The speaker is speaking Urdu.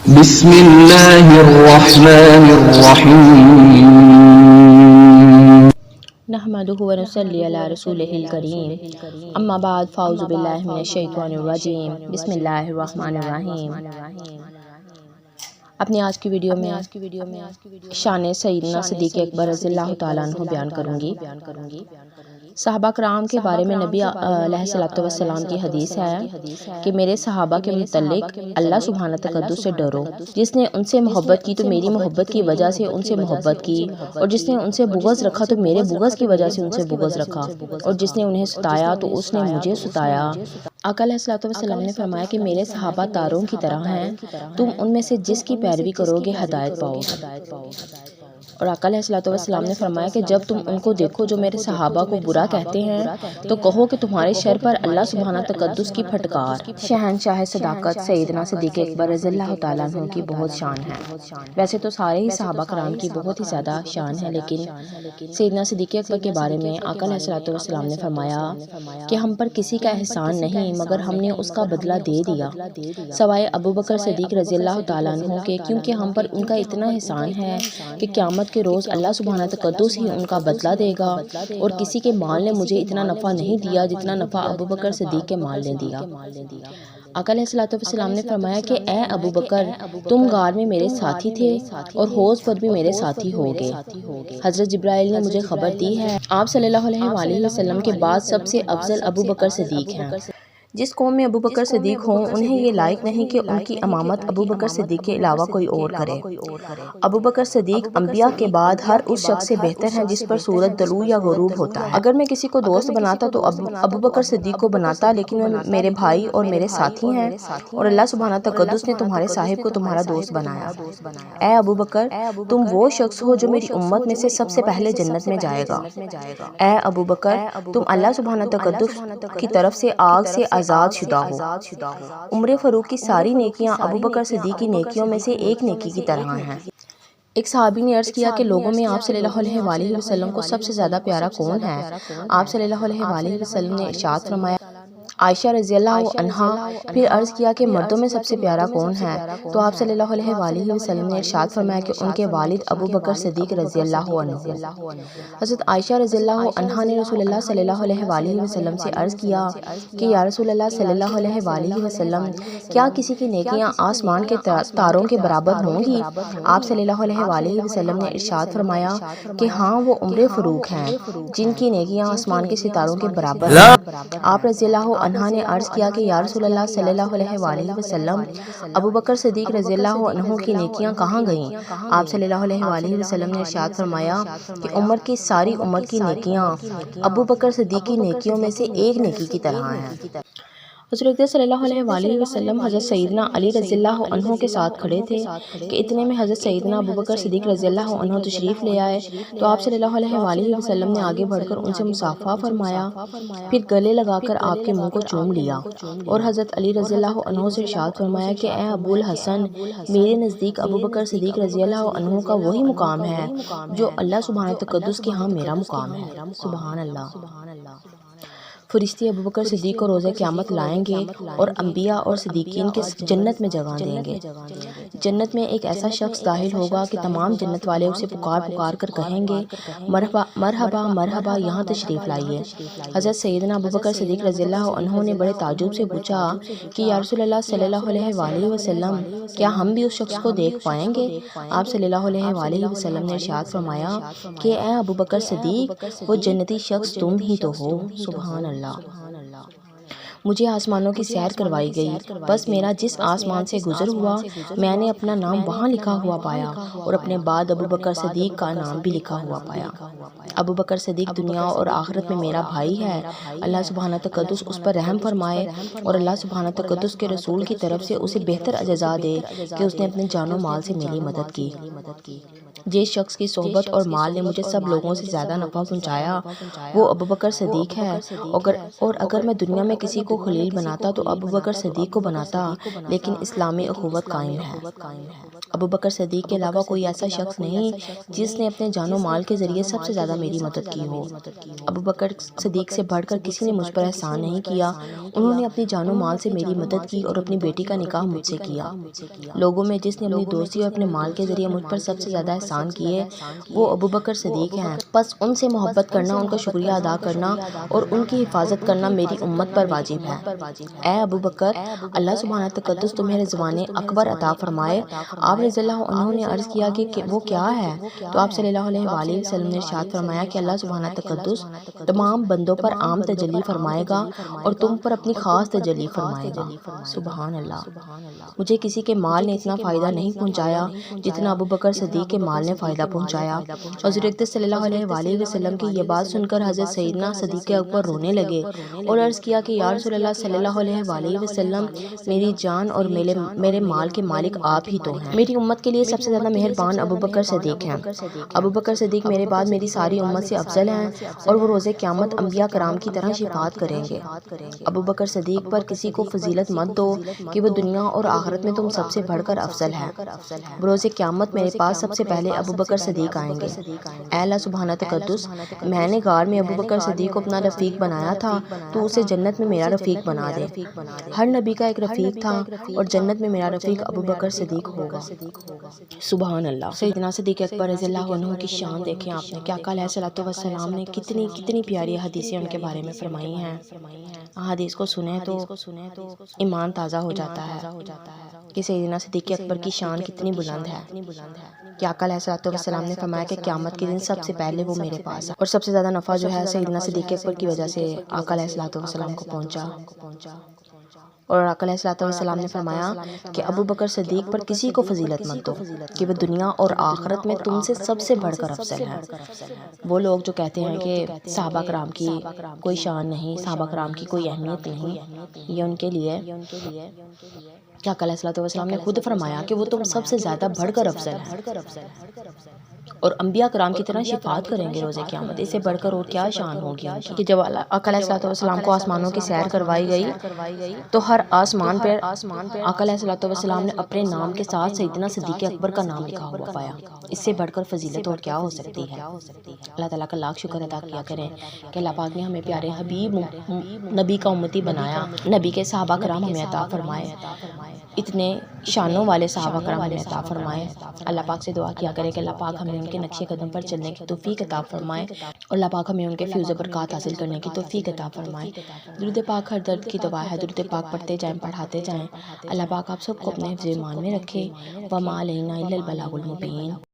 بسم اللہ الرحمن الرحیم نحمده ونصلی علی رسولہ الکریم اما بعد فاعوذ باللہ من الشیطان الرجیم بسم اللہ الرحمن الرحیم۔ اپنی آج کی ویڈیو میں شان سیدنا صدیق اکبر رضی اللہ تعالیٰ عنہ بیان کروں گی۔ صحابہ کرام کے بارے میں نبی علیہ الصلوۃ والسلام کی حدیث ہے کہ میرے صحابہ کے متعلق اللہ سبحانہ تقدس سے ڈرو، جس نے ان سے محبت کی تو میری محبت کی وجہ سے ان سے محبت کی، اور جس نے ان سے بغض رکھا تو میرے بغض کی وجہ سے ان سے بغض رکھا، اور جس نے انہیں ستایا تو اس نے مجھے ستایا۔ آقا علیہ الصلوۃ والسلام نے فرمایا کہ میرے صحابہ تاروں کی طرح ہیں، تم ان میں سے جس کی پیروی کرو گے ہدایت پاؤ۔ اور آقا علیہ الصلوۃ والسلام نے فرمایا کہ جب تم ان کو دیکھو جو میرے صحابہ کو برا کہتے ہیں تو کہو کہ تمہارے شر پر اللہ سبحانہ تقدس کی پھٹکار۔ شہنشاہ صداقت سیدنا صدیق اکبر رضی اللہ تعالیٰ عنہ کی بہت شان ہے۔ ویسے تو سارے ہی صحابہ کرام کی بہت ہی زیادہ شان ہے، لیکن سیدنا صدیق اکبر کے بارے میں آقا علیہ الصلوۃ والسلام نے فرمایا کہ ہم پر کسی کا احسان نہیں مگر ہم نے اس کا بدلہ دے دیا، سوائے ابوبکر صدیق رضی اللہ تعالیٰ عنہ کے، کیونکہ ہم پر ان کا اتنا احسان ہے کہ قیامت کے روز اللہ سبحانہ تقدس ہی ان کا بدلہ دے گا، اور کسی کے مال نے مجھے اتنا نفع نہیں دیا جتنا نفع ابوبکر صدیق کے مال نے دیا۔ آقا علیہ الصلوۃ والسلام نے فرمایا کہ اے ابوبکر، تم غار میں میرے ساتھی تھے اور حوض پر بھی میرے ساتھی ہوگے۔ حضرت جبرائیل نے مجھے خبر دی ہے آپ صلی اللہ علیہ وآلہ وسلم کے بعد سب سے افضل ابوبکر صدیق ہیں۔ جس قوم میں ابوبکر صدیق ہوں انہیں یہ لائق نہیں کہ ان کی امامت ابوبکر صدیق کے علاوہ کوئی اور کرے۔ ابوبکر صدیق انبیاء کے بعد ہر اس شخص سے بہتر ہیں جس پر سورج طلوع یا غروب ہوتا ہے۔ اگر میں کسی کو دوست بناتا تو ابوبکر صدیق کو بناتا، لیکن وہ میرے بھائی اور میرے ساتھی ہیں، اور اللہ سبحانہ تقدس نے تمہارے صاحب کو تمہارا دوست بنایا۔ اے ابوبکر، تم وہ شخص ہو جو میری امت میں سے سب سے پہلے جنت میں جائے گا۔ اے ابوبکر، تم اللہ سبحانہ تقدس کی طرف سے آگ سے آزاد شدہ ہو۔ عمر فاروق کی ساری نیکیاں ابوبکر صدیق کی نیکیوں میں سے ایک نیکی کی طرح ہیں۔ ایک صحابی نے عرض کیا کہ لوگوں میں آپ صلی اللہ علیہ وآلہ وسلم کو سب سے زیادہ پیارا کون ہے؟ آپ صلی اللہ علیہ وآلہ وسلم نے ارشاد فرمایا عائشہ رضی اللہ عنہا۔ پھر عرض کیا کہ مردوں میں سب سے پیارا کون ہے؟ تو آپ صلی اللہ علیہ وآلہ وسلم نے ارشاد فرمایا کہ ان کے والد ابوبکر صدیق رضی اللہ عنہ۔ حضرت عائشہ رضی اللہ عنہا نے رسول اللہ صلی اللہ علیہ وآلہ وسلم سے عرض کیا کہ یا رسول اللہ صلی اللہ علیہ وآلہ وسلم، کیا کسی کی نیکیاں آسمان کے تاروں کے برابر ہوں گی؟ آپ صلی اللہ علیہ وآلہ وسلم نے ارشاد فرمایا کہ ہاں، وہ عمر فاروق ہیں جن کی نیکیاں آسمان کے ستاروں کے برابر ہیں۔ آپ رضی اللہ عنہا نے عرض کیا کہ یا رسول اللہ صلی اللہ علیہ وآلہ وسلم، ابوبکر صدیق رضی اللہ عنہ کی نیکیاں کہاں گئیں؟ آپ صلی اللہ علیہ وآلہ وسلم نے ارشاد فرمایا کہ عمر کی ساری عمر کی نیکیاں ابوبکر صدیق کی نیکیوں میں سے ایک نیکی کی طرح ہیں۔ حضور اکرم صلی اللہ علیہ وآلہ وسلم حضرت سیدنا علی رضی اللہ عنہ کے ساتھ کھڑے تھے کہ اتنے میں حضرت سیدنا ابوبکر صدیق رضی اللہ عنہ تشریف لے آئے تو آپ صلی اللہ علیہ وآلہ وسلم نے آگے بڑھ کر ان سے مصافحہ فرمایا، پھر گلے لگا کر آپ کے منہ کو چوم لیا، اور حضرت علی رضی اللہ عنہ سے ارشاد فرمایا کہ اے ابو الحسن، میرے نزدیک ابوبکر صدیق رضی اللہ عنہ کا وہی مقام ہے جو اللہ سبحانہ تقدس کے ہاں میرا مقام ہے۔ سبحان اللہ۔ فرشتے ابوبکر صدیق کو روز قیامت لائیں گے اور انبیاء اور صدیقین کے جنت میں جگہ دیں گے۔ جنت میں ایک ایسا شخص داخل ہوگا کہ تمام جنت والے اسے پکار پکار کر کہیں گے مرحبا مرحبا مرحبا، یہاں تشریف لائیے۔ حضرت سیدنا ابوبکر صدیق رضی اللہ عنہ نے بڑے تعجب سے پوچھا کہ یا رسول اللہ صلی اللہ علیہ وآلہ وسلم، کیا ہم بھی اس شخص کو دیکھ پائیں گے؟ آپ صلی اللہ علیہ وآلہ وسلم نے ارشاد فرمایا کہ اے ابوبکر صدیق، وہ جنتی شخص تم ہی تو ہو۔ سبحان اللہ۔ مجھے آسمانوں کی سیر کروائی گئی، بس میرا جس آسمان سے گزر ہوا میں نے اپنا نام وہاں لکھا ہوا پایا، اور اپنے بعد ابوبکر صدیق کا نام بھی لکھا ہوا پایا۔ ابوبکر صدیق دنیا اور آخرت میں میرا بھائی ہے۔ اللہ سبحانہ تقدس اس پر رحم فرمائے، اور اللہ سبحانہ تقدس کے رسول کی طرف سے اسے بہتر جزا دے کہ اس نے اپنے جان و مال سے میری مدد کی۔ جس شخص کی صحبت اور مال نے مجھے سب لوگوں سے زیادہ نفع پہنچایا وہ ابوبکر صدیق ہے، اور اگر میں دنیا میں کسی کو خلیل بناتا تو ابوبکر صدیق کو بناتا، لیکن اسلامی اخوت قائم ہے۔ ابوبکر صدیق کے علاوہ کوئی ایسا شخص نہیں جس نے اپنے جان و مال کے ذریعے سب سے زیادہ میری مدد کی ہو۔ ابوبکر صدیق سے بڑھ کر کسی نے مجھ پر احسان نہیں کیا، انہوں نے اپنی جان و مال سے میری مدد کی اور اپنی بیٹی کا نکاح مجھ سے کیا۔ لوگوں میں جس نے اپنی دوستی اور اپنے مال کے ذریعے مجھ پر سب سے زیادہ احسان کیے وہ ابوبکر صدیق ہیں، بس ان سے محبت کرنا، ان کا شکریہ ادا کرنا اور ان کی حفاظت کرنا میری امت پر واجب ہے۔ اے ابوبکر، اللہ سبحانہ تقدس تمہیں رضوان اکبر عطا فرمائے۔ آپ رضی اللہ عنہ نے عرض کیا کہ وہ کیا ہے؟ تو آپ صلی اللہ علیہ وآلہ وسلم نے ارشاد فرمایا کہ اللہ سبحانہ تقدس تمام بندوں پر عام تجلی فرمائے گا اور تم پر اپنی خاص تجلی فرمائے گا۔ سبحان اللہ۔ مجھے کسی کے مال نے اتنا فائدہ نہیں پہنچایا جتنا ابوبکر صدیق کے مال نے فائدہ پہنچایا۔ حضور اقدس صلی اللہ علیہ وآلہ وسلم کی یہ بات سن کر حضرت سیدنا صدیق اکبر رونے لگے اور عرض کیا کہ یا رسول اللہ صلی اللہ علیہ وآلہ وسلم، میری جان اور میرے مال کے مالک آپ ہی تو ہیں۔ میری امت کے لیے سب سے زیادہ مہربان ابوبکر صدیق ہیں۔ ابوبکر صدیق میرے بعد میری ساری امت سے افضل ہیں اور وہ روز قیامت انبیاء کرام کی طرح شفاعت کریں گے۔ ابوبکر صدیق پر کسی کو فضیلت مت دو کہ وہ دنیا اور آخرت میں تم سب سے بڑھ کر افضل ہے۔ بروز قیامت میرے پاس سب سے پہلے ابوبکر صدیق آئیں گے۔ اے اللہ سبحانہ تقدس، میں نے غار میں ابوبکر صدیق کو اپنا رفیق بنایا تھا تو اسے جنت میں میرا رفیق بنا دے۔ ہر نبی کا ایک رفیق تھا اور جنت میں میرا رفیق ابوبکر صدیق ہوگا۔ سبحان اللہ۔ سیدنا صدیق اکبر رضی اللہ عنہ کی شان دیکھیں آپ نے، کیا آقا علیہ الصلوۃ والسلام نے کتنی پیاری حدیثیں ان کے بارے میں فرمائی ہیں۔ حدیث کو سنیں تو ایمان تازہ ہو جاتا ہے کہ سیدنا صدیق اکبر کی شان کتنی بلند ہے کہ آقا علیہ الصلوۃ والسلام نے فرمایا کہ قیامت کے دن سب سے پہلے وہ میرے پاس ہے، اور سب سے زیادہ نفع جو ہے سیدنا صدیق اکبر کی وجہ سے آقا علیہ الصلوۃ والسلام کو پہنچا۔ اور آقا علیہ الصلوۃ والسلام نے فرمایا کہ ابوبکر صدیق پر کسی کو فضیلت مت دو کہ وہ دنیا اور آخرت میں تم سے سب سے بڑھ کر افضل ہے۔ وہ لوگ جو کہتے ہیں کہ صحابہ کرام کی کوئی شان نہیں، صحابہ کرام کی کوئی اہمیت نہیں، یہ ان کے لیے کیا آقا علیہ الصلوۃ والسلام نے خود فرمایا کہ وہ تم سب سے زیادہ بڑھ کر افضل ہیں اور انبیاء کرام کی طرح شفاعت کریں گے روز قیامت۔ اس سے بڑھ کر اور کیا شان ہوگی ان کی کہ جب آقا علیہ الصلوۃ والسلام کو آسمانوں کی سیر کروائی گئی تو ہر آسمان پر آقا علیہ الصلوۃ والسلام نے اپنے نام کے ساتھ سیدنا صدیق اکبر کا نام لکھا ہوا پایا۔ اس سے بڑھ کر فضیلت اور کیا ہو سکتی ہے۔ اللہ تعالیٰ کا لاکھ شکر ادا کیا کریں کہ اللہ پاک نے ہمیں پیارے حبیب نبی کا امتی بنایا، نبی کے صحابہ کرام ہمیں عطا فرمائے، اتنے شانوں والے صحابہ کرام ہمیں عطا فرمائے۔ اللہ پاک سے دعا کیا کرے کہ اللہ پاک ہمیں ان کے نقش قدم پر چلنے کی توفیق عطا فرمائے اور اللہ پاک ہمیں ان کے فیض و برکات حاصل کرنے کی توفیق عطا فرمائے۔ درود پاک ہر درد کی دوا ہے، درود پاک پڑھتے جائیں، پڑھاتے جائیں۔ اللہ پاک آپ سب کو اپنے حفظ ایمان میں رکھے۔ وما علینا الا البلاغ المبین۔